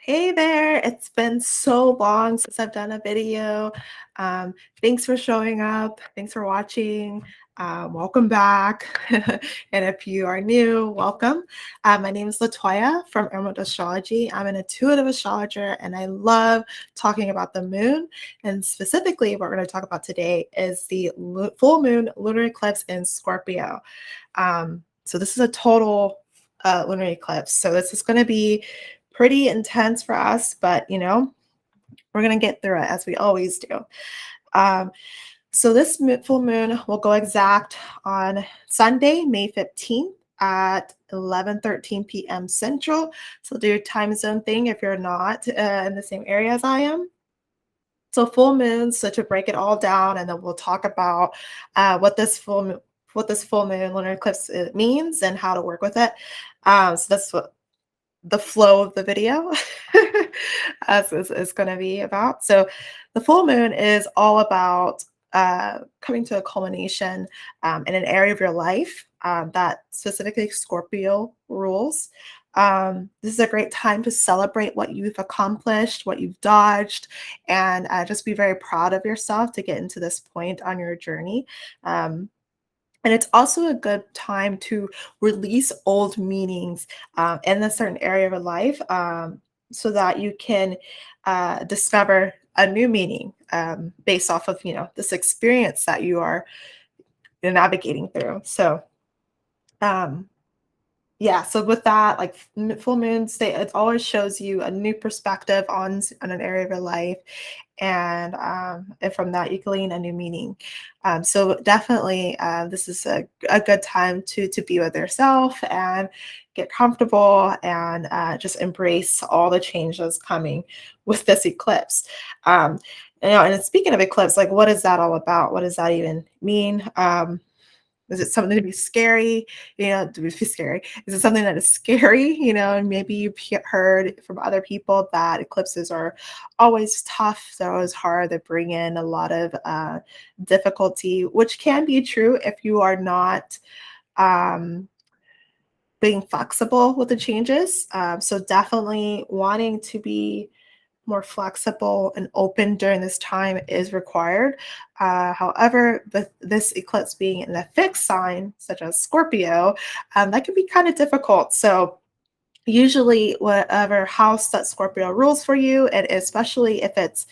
Hey there, it's been so long since I've done a video. Um, Thanks for showing up. Thanks for watching. Welcome back. And if you are new, welcome. My name is Latoya from Emerald Astrology. I'm an intuitive astrologer and I love talking about the moon. And specifically, what we're going to talk about today is the full moon lunar eclipse in Scorpio. So, this is a total lunar eclipse. So, this is going to be pretty intense for us, but we're gonna get through it as we always do. Um, so this full moon will go exact on Sunday, May 15th at 11:13 p.m. Central. So do your time zone thing if you're not in the same area as I am. So full moons, so to break it all down, and then we'll talk about what this full moon lunar eclipse means and how to work with it. So that's what the flow of the video is going to be about. So, the full moon is all about coming to a culmination in an area of your life that specifically Scorpio rules. This is a great time to celebrate what you've accomplished, what you've dodged, and just be very proud of yourself to get into this point on your journey. And it's also a good time to release old meanings in a certain area of your life so that you can discover a new meaning based off of, this experience that you're navigating through. So, um, yeah, so with that, like full moons, it always shows you a new perspective on an area of your life, and from that you glean a new meaning. So definitely, this is a good time to be with yourself and get comfortable and just embrace all the changes coming with this eclipse. Um, and speaking of eclipse, like what is that all about? What does that even mean? Is it something to be scary? To be scary. Is it something that is scary? And maybe you've heard from other people that eclipses are always tough. They're always hard. They bring in a lot of difficulty, which can be true if you are not um, being flexible with the changes. So definitely wanting to be more flexible and open during this time is required. However, this eclipse being in a fixed sign, such as Scorpio, that can be kind of difficult. So, usually, whatever house that Scorpio rules for you, and especially if it's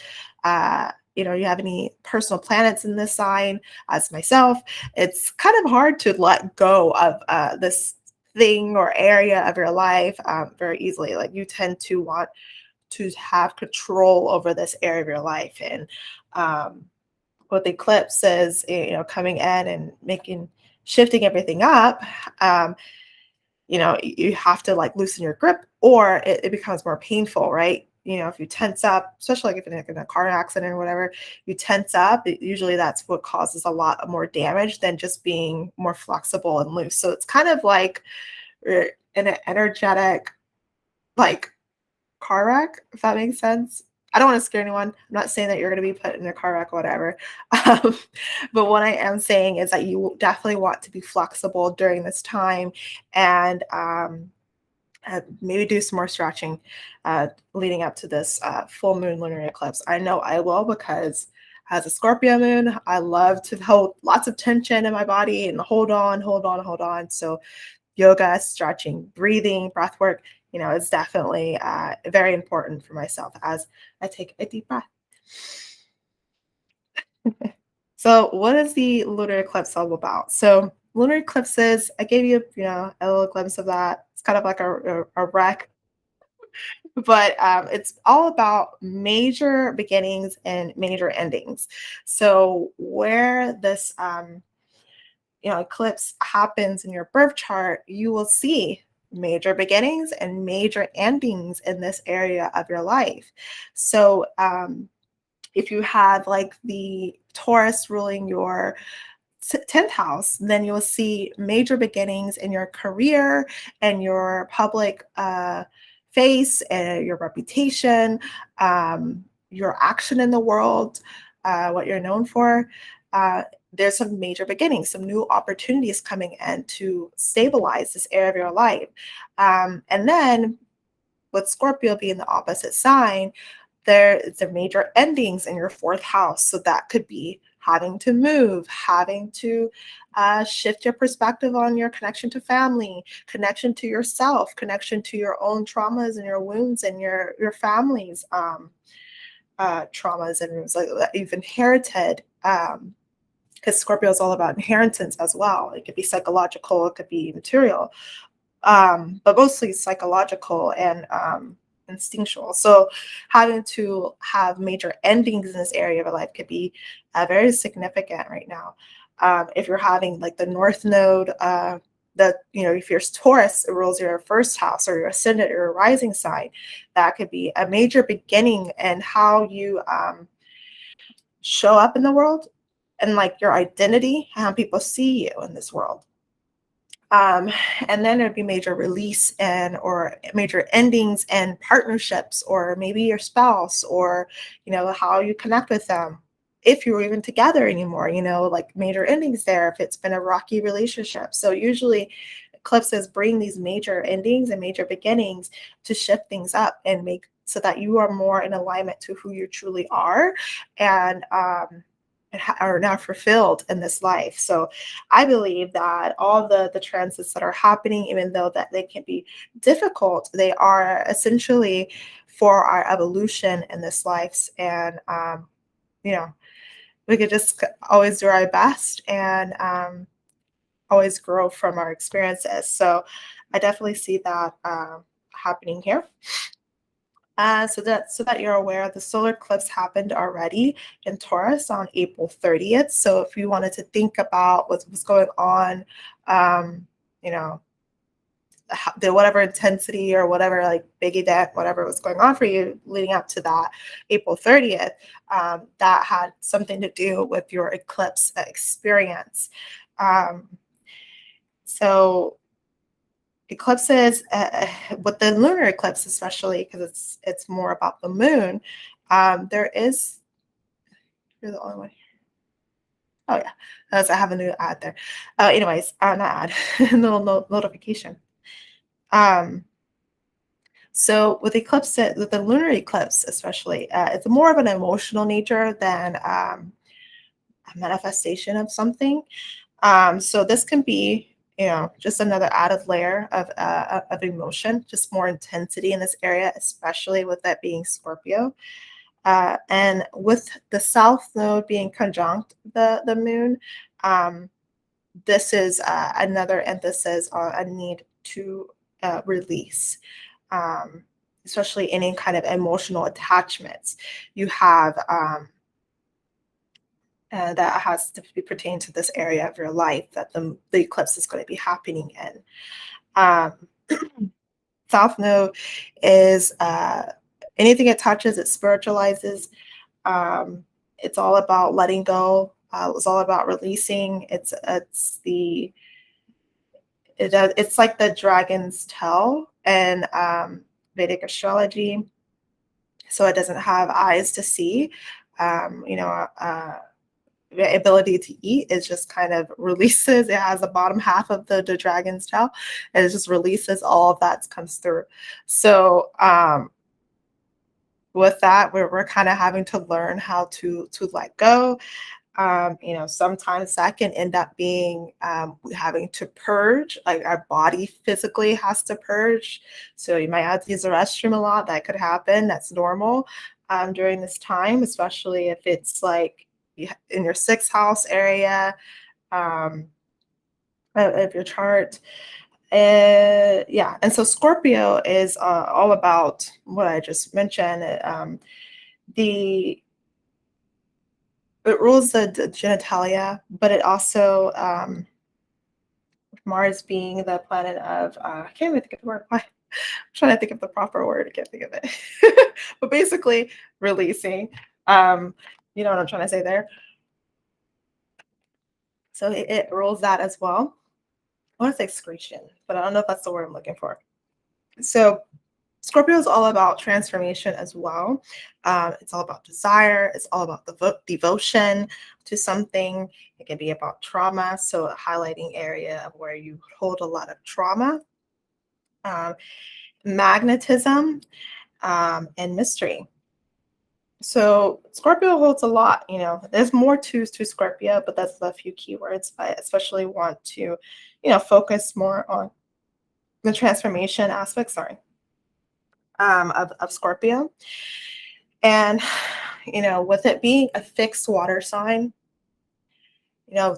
you have any personal planets in this sign, as myself, it's kind of hard to let go of this thing or area of your life very easily. Like you tend to want to have control over this area of your life. And with Eclipse is, coming in and shifting everything up, you have to like loosen your grip or it becomes more painful, right? If you tense up, especially like if you're in a car accident or whatever, you tense up, usually that's what causes a lot more damage than just being more flexible and loose. So it's kind of like in an energetic, like car wreck, if that makes sense. I don't want to scare anyone. I'm not saying that you're going to be put in a car wreck or whatever. Um, but what I am saying is that you definitely want to be flexible during this time and maybe do some more stretching leading up to this full moon lunar eclipse. I know I will because as a Scorpio moon, I love to hold lots of tension in my body and hold on, hold on, hold on. So yoga, stretching, breathing, breath work, is definitely very important for myself as I take a deep breath. So, what is the lunar eclipse all about? So, lunar eclipses, I gave you, a little glimpse of that. It's kind of like a wreck, but it's all about major beginnings and major endings. So, where this eclipse happens in your birth chart, you will see major beginnings and major endings in this area of your life. So, if you have like the Taurus ruling your 10th house, then you'll see major beginnings in your career and your public face and your reputation, your action in the world, what you're known for. There's some major beginnings, some new opportunities coming in to stabilize this area of your life. And then with Scorpio being the opposite sign, there it's a major endings in your fourth house. So that could be having to move, having to shift your perspective on your connection to family, connection to yourself, connection to your own traumas and your wounds and your family's traumas and wounds like that you've inherited. Because Scorpio is all about inheritance as well. It could be psychological, it could be material, but mostly psychological and instinctual. So having to have major endings in this area of your life could be very significant right now. If you're having like the North Node, if you're Taurus, it rules your first house or your ascendant or your rising sign, that could be a major beginning in how you show up in the world and like your identity, how people see you in this world. Um, and then there'd be major release and or major endings and partnerships, or maybe your spouse, or how you connect with them, if you're even together anymore. Like major endings there if it's been a rocky relationship. So usually eclipses bring these major endings and major beginnings to shift things up and make so that you are more in alignment to who you truly are, and are now fulfilled in this life. So I believe that all the transits that are happening, even though that they can be difficult, they are essentially for our evolution in this life. And you know we could just always do our best and always grow from our experiences. So I definitely see that happening here. So that you're aware, the solar eclipse happened already in Taurus on April 30th. So if you wanted to think about what's going on, um, you know, the whatever intensity or whatever like big event, whatever was going on for you leading up to that April 30th, that had something to do with your eclipse experience. Um, so eclipses, with the lunar eclipse especially, because it's more about the moon, there is, you're the only one. Oh yeah, as I have a new ad there. Anyways, not ad, little notification. Um, so with eclipse, with the lunar eclipse especially, it's more of an emotional nature than a manifestation of something. So this can be, just another added layer of emotion, just more intensity in this area, especially with that being Scorpio. And with the South Node being conjunct the moon, um, this is another emphasis on a need to release, um, especially any kind of emotional attachments you have. That has to be pertained to this area of your life that the eclipse is going to be happening in. Um, South Node is anything it touches, it spiritualizes. Um, it's all about letting go. It's all about releasing. It's like the dragon's tail in Vedic astrology. So it doesn't have eyes to see. Um, you know, uh, the ability to eat is just kind of releases. It has the bottom half of the dragon's tail, and it just releases all of that comes through. So with that, we're kind of having to learn how to let go. Sometimes that can end up being having to purge, like our body physically has to purge. So you might have to use the restroom a lot. That could happen. That's normal during this time, especially if it's like in your sixth house area um, of your chart. Yeah. And so Scorpio is all about what I just mentioned. The It rules the genitalia, but it also Mars being the planet of I can't even think of the word. I'm trying to think of the proper word. I can't think of it. But basically, releasing. You know what I'm trying to say there. So it rules that as well. I want to say excretion, but I don't know if that's the word I'm looking for. So Scorpio is all about transformation as well. It's all about desire. It's all about the devotion to something. It can be about trauma. So a highlighting area of where you hold a lot of trauma. Um, magnetism, and mystery. So Scorpio holds a lot, there's more to Scorpio, but that's a few keywords. I especially want to, focus more on the transformation aspect, sorry, of Scorpio. And, with it being a fixed water sign,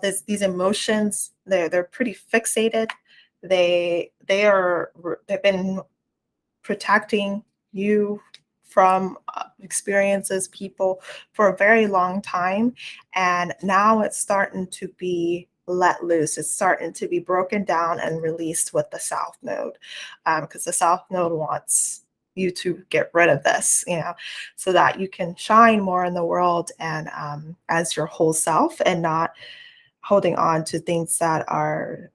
these emotions, they're pretty fixated. They've been protecting you from experiences, people for a very long time. And now it's starting to be let loose. It's starting to be broken down and released with the South Node, because the South Node wants you to get rid of this, so that you can shine more in the world and as your whole self, and not holding on to things that are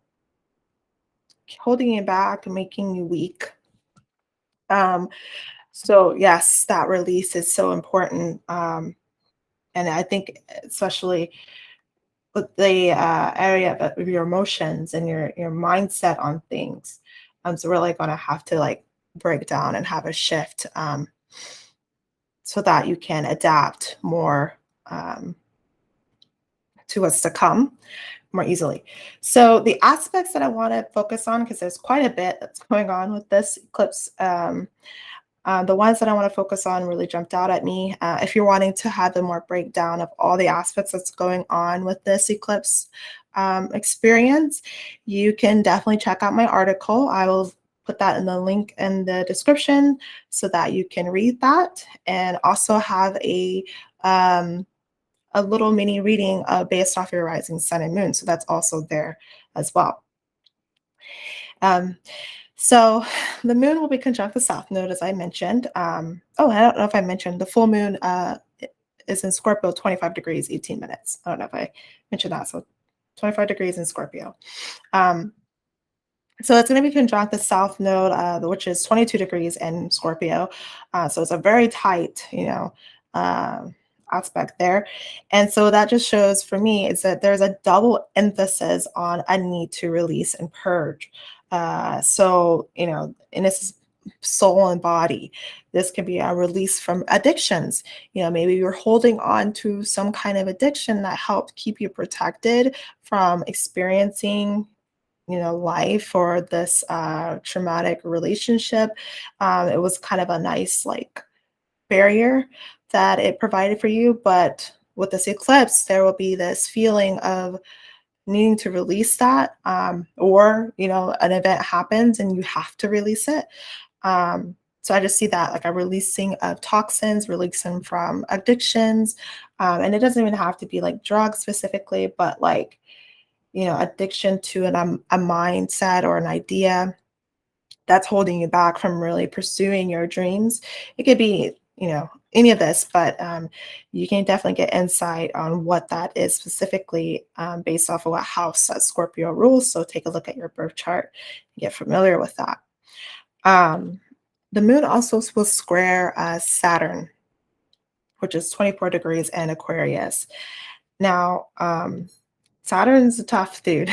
holding you back and making you weak. Um, So yes, that release is so important. And I think especially with the area of your emotions and your mindset on things, it's really going to have to like break down and have a shift, so that you can adapt more, um, to what's to come more easily. So the aspects that I want to focus on, because there's quite a bit that's going on with this eclipse. The ones that I want to focus on really jumped out at me. If you're wanting to have a more breakdown of all the aspects that's going on with this eclipse experience, you can definitely check out my article. I will put that in the link in the description so that you can read that, and also have a little mini reading based off your rising sun and moon. So that's also there as well. Um, So the moon will be conjunct the south node, as I mentioned. I don't know if I mentioned the full moon is in Scorpio, 25 degrees, 18 minutes. I don't know if I mentioned that. So 25 degrees in Scorpio. Um, so it's going to be conjunct the south node, which is 22 degrees in Scorpio. So it's a very tight, aspect there. And so that just shows for me is that there's a double emphasis on a need to release and purge. And this is soul and body. This can be a release from addictions. Maybe you're holding on to some kind of addiction that helped keep you protected from experiencing life, or this traumatic relationship. It was kind of a nice like barrier that it provided for you, but with this eclipse there will be this feeling of needing to release that, or an event happens and you have to release it. So I just see that like a releasing of toxins, releasing from addictions, and it doesn't even have to be like drugs specifically, but like addiction to a mindset or an idea that's holding you back from really pursuing your dreams. It could be, any of this, but you can definitely get insight on what that is specifically, based off of what house that Scorpio rules. So take a look at your birth chart and get familiar with that. Um, the moon also will square Saturn, which is 24 degrees in Aquarius. Now, Saturn's a tough dude.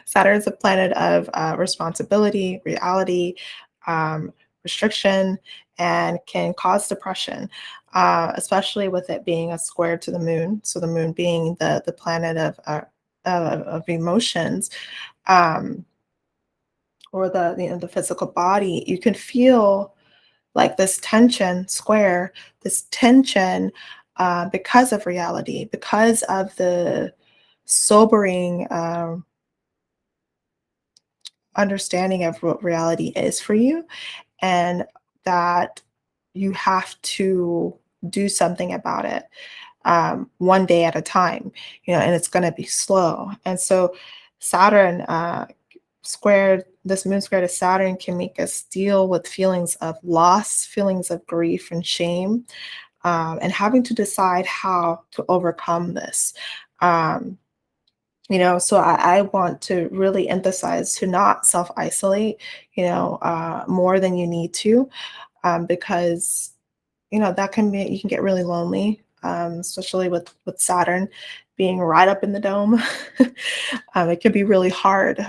Saturn's a planet of responsibility, reality, restriction, and can cause depression, especially with it being a square to the moon. So the moon being the planet of emotions, um, or the physical body. You can feel like this tension square, this tension, because of reality, because of the sobering understanding of what reality is for you, and that you have to do something about it, one day at a time, and it's going to be slow. And so Saturn squared, this moon square to Saturn can make us deal with feelings of loss, feelings of grief and shame, and having to decide how to overcome this. Um, so I want to really emphasize to not self isolate, more than you need to, because that can be, you can get really lonely, especially with Saturn being right up in the dome. It can be really hard.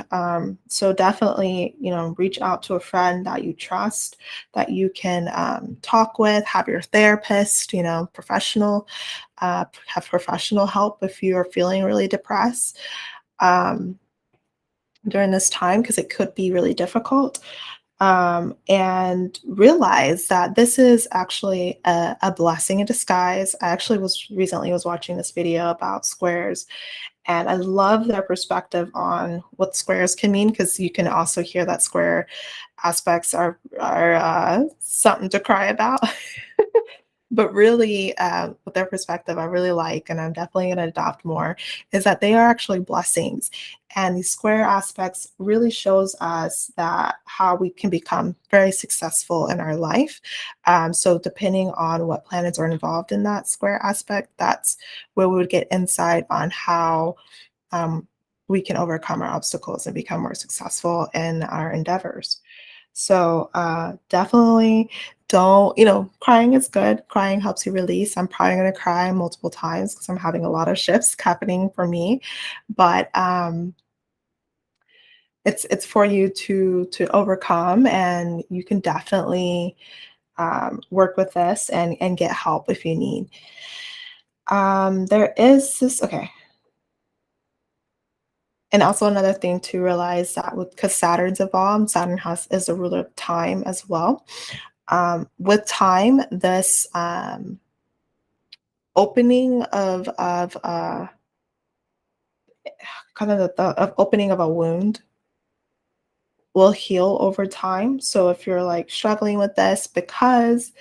So definitely, reach out to a friend that you trust, that you can talk with, have your therapist, have professional help if you are feeling really depressed um, during this time, because it could be really difficult. And realize that this is actually a blessing in disguise. I actually was watching this video about squares, and I love their perspective on what squares can mean, because you can also hear that square aspects are something to cry about. But really, with their perspective, I really like, and I'm definitely going to adopt more, is that they are actually blessings. And these square aspects really shows us that how we can become very successful in our life. So depending on what planets are involved in that square aspect, that's where we would get insight on how um, we can overcome our obstacles and become more successful in our endeavors. So definitely don't, crying is good. Crying helps you release. I'm probably going to cry multiple times because I'm having a lot of shifts happening for me. But it's for you to overcome, and you can definitely work with this and get help if you need. There is this, okay. And also another thing to realize that because Saturn's involved, Saturn is a ruler of time as well. With time, this opening of kind of of opening of a wound will heal over time. So if you're like struggling with this because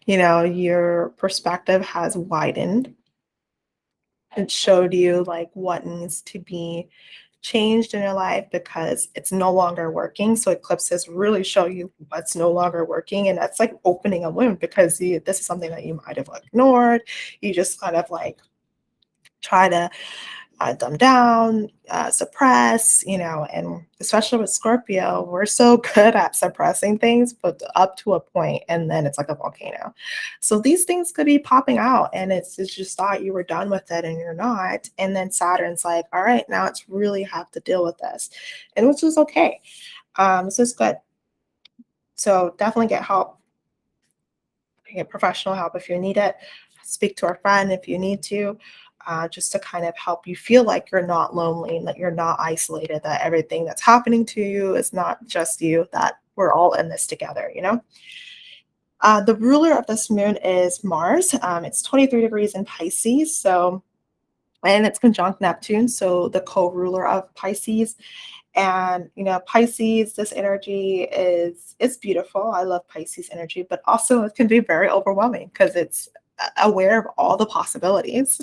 your perspective has widened, it showed you like what needs to be changed in your life because it's no longer working. So eclipses really show you what's no longer working, and that's like opening a wound because this is something that you might have ignored. You just kind of like try to dumb down, suppress, and especially with Scorpio, we're so good at suppressing things, but up to a point, and then it's like a volcano. So these things could be popping out, and it's just thought you were done with it, and you're not. And then Saturn's like, all right, now it's really have to deal with this, and which is okay. This is good. So definitely get help, get professional help if you need it. Speak to a friend if you need to, just to kind of help you feel like you're not lonely and that you're not isolated, that everything that's happening to you is not just you, that we're all in this together. The ruler of this moon is Mars. It's 23 degrees in Pisces. So, and it's conjunct Neptune, so the co-ruler of Pisces. And Pisces, this energy is beautiful. I love Pisces energy, but also it can be very overwhelming because it's aware of all the possibilities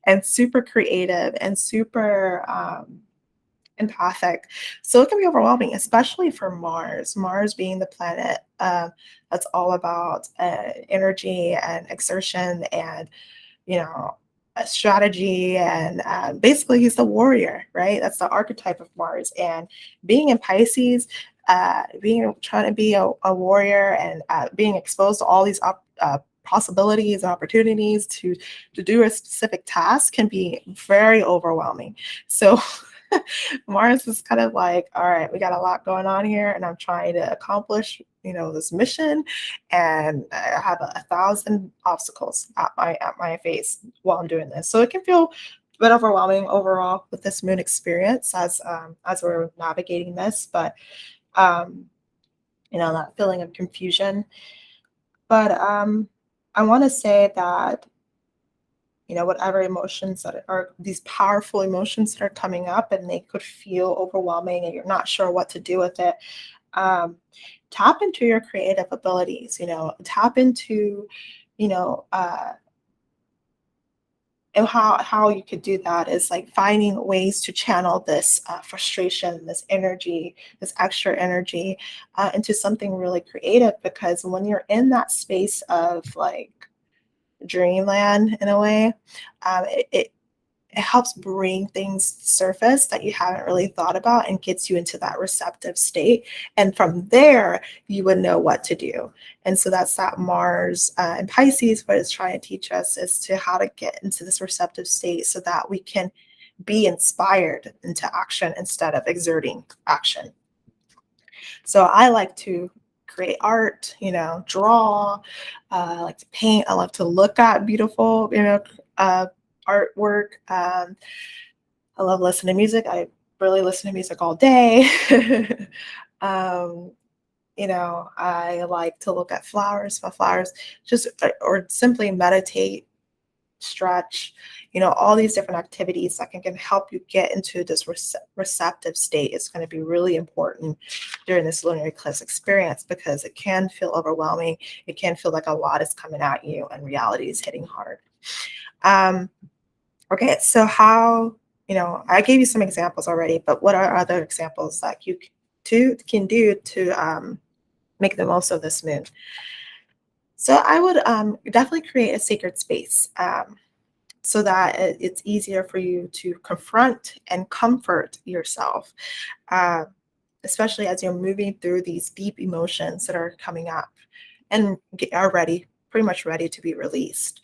and super creative and super empathic. So it can be overwhelming, especially for Mars. Mars being the planet that's all about energy and exertion and a strategy, and basically he's the warrior, right? That's the archetype of Mars. And being in Pisces, being trying to be a warrior and being exposed to all these possibilities and opportunities to do a specific task can be very overwhelming. So Mars is kind of like, all right, we got a lot going on here, and I'm trying to accomplish, this mission, and I have a thousand obstacles at my face while I'm doing this. So it can feel a bit overwhelming overall with this moon experience as we're navigating this, but um, that feeling of confusion. But I want to say that whatever emotions that are these powerful emotions that are coming up and they could feel overwhelming and you're not sure what to do with it, um, tap into your creative abilities, tap into, you know, uh, and how you could do that is like finding ways to channel this frustration, this energy, this extra energy into something really creative. Because when you're in that space of like dreamland in a way, it it helps bring things to surface that you haven't really thought about and gets you into that receptive state. And from there, you would know what to do. And so that's that Mars and Pisces, what it's trying to teach us is to how to get into this receptive state so that we can be inspired into action instead of exerting action. So I like to create art, draw. I like to paint. I love to look at beautiful, uh, artwork. I love listening to music. I really listen to music all day. um, I like to look at flowers, smell flowers, just or simply meditate, stretch, all these different activities that can help you get into this receptive state is going to be really important during this lunar eclipse experience because it can feel overwhelming. It can feel like a lot is coming at you and reality is hitting hard. Um, okay, so how, I gave you some examples already, but what are other examples that you can do to make the most of this moon? So I would definitely create a sacred space. So that it's easier for you to confront and comfort yourself, uh, especially as you're moving through these deep emotions that are coming up and are ready, pretty much ready to be released.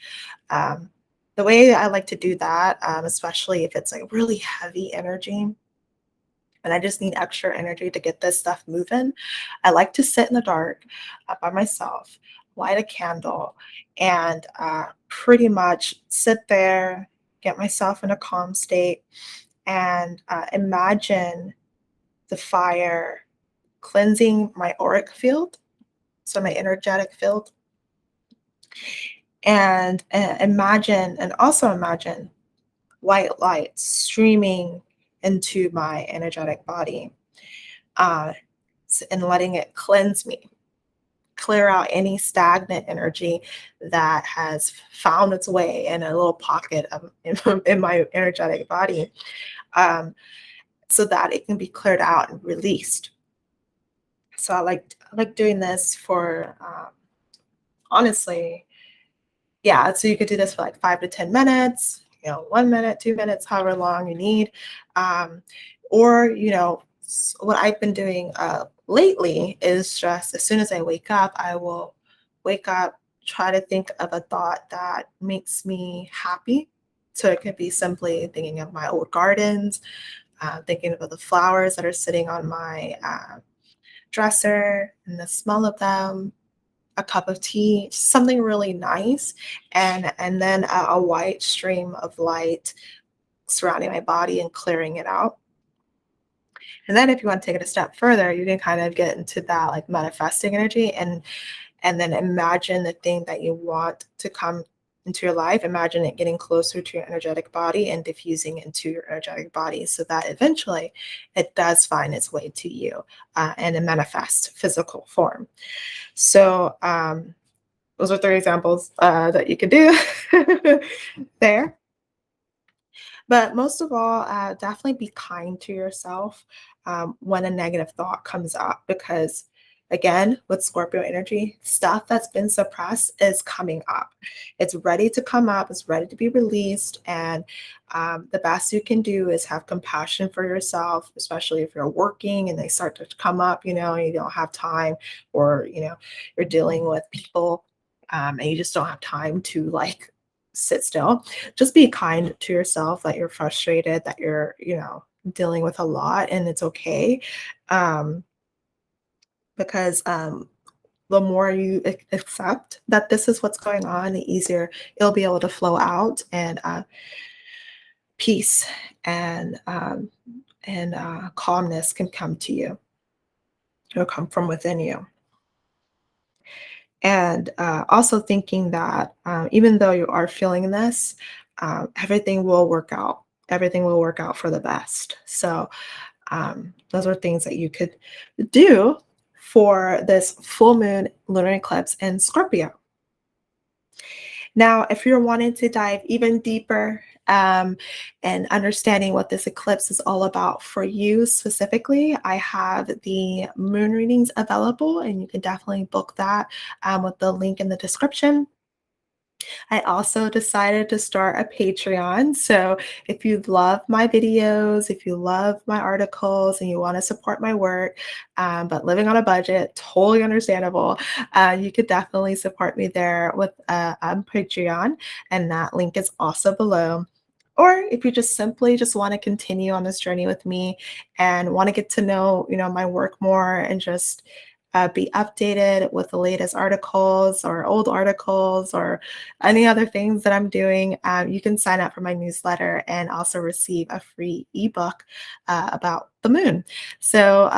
Um, the way I like to do that, especially if it's like really heavy energy, and I just need extra energy to get this stuff moving. I like to sit in the dark by myself, light a candle, and pretty much sit there, get myself in a calm state, and imagine the fire cleansing my auric field, so my energetic field, and imagine, and also imagine white light streaming into my energetic body. Uh, and letting it cleanse me, clear out any stagnant energy that has found its way in a little pocket of in my energetic body, um, so that it can be cleared out and released. So I like doing this for honestly, yeah. So you could do this for like 5 to 10 minutes, 1 minute, 2 minutes, however long you need. Um, or, what I've been doing lately is just as soon as I wake up, I will wake up, try to think of a thought that makes me happy. So it could be simply thinking of my old gardens, thinking of the flowers that are sitting on my dresser and the smell of them, a cup of tea, something really nice, and then a white stream of light surrounding my body and clearing it out. And then if you want to take it a step further, you can kind of get into that like manifesting energy and then imagine the thing that you want to come into your life. Imagine it getting closer to your energetic body and diffusing into your energetic body so that eventually it does find its way to you and it manifests physical form. So those are 3 examples that you could do there. But most of all, definitely be kind to yourself when a negative thought comes up because, again, with Scorpio energy, stuff that's been suppressed is coming up. It's ready to come up, it's ready to be released. And the best you can do is have compassion for yourself, especially if you're working and they start to come up, and you don't have time, or, you're dealing with people and you just don't have time to like sit still. Just be kind to yourself that you're frustrated, that you're, dealing with a lot, and it's okay. Um, because the more you accept that this is what's going on, the easier it'll be able to flow out, and peace and calmness can come to you. It'll come from within you. And also thinking that even though you are feeling this, everything will work out. Everything will work out for the best. So those are things that you could do for this full moon lunar eclipse in Scorpio. Now, if you're wanting to dive even deeper and understanding what this eclipse is all about for you specifically, I have the moon readings available, and you can definitely book that with the link in the description. I also decided to start a Patreon. So if you love my videos, if you love my articles, and you want to support my work, but living on a budget, totally understandable, you could definitely support me there with Patreon. And that link is also below. Or if you just simply just want to continue on this journey with me and want to get to know, my work more and just be updated with the latest articles or old articles or any other things that I'm doing, you can sign up for my newsletter and also receive a free ebook about the moon. So,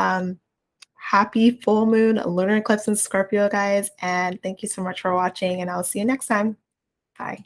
happy full moon, lunar eclipse in Scorpio, guys. And thank you so much for watching, and I'll see you next time. Bye.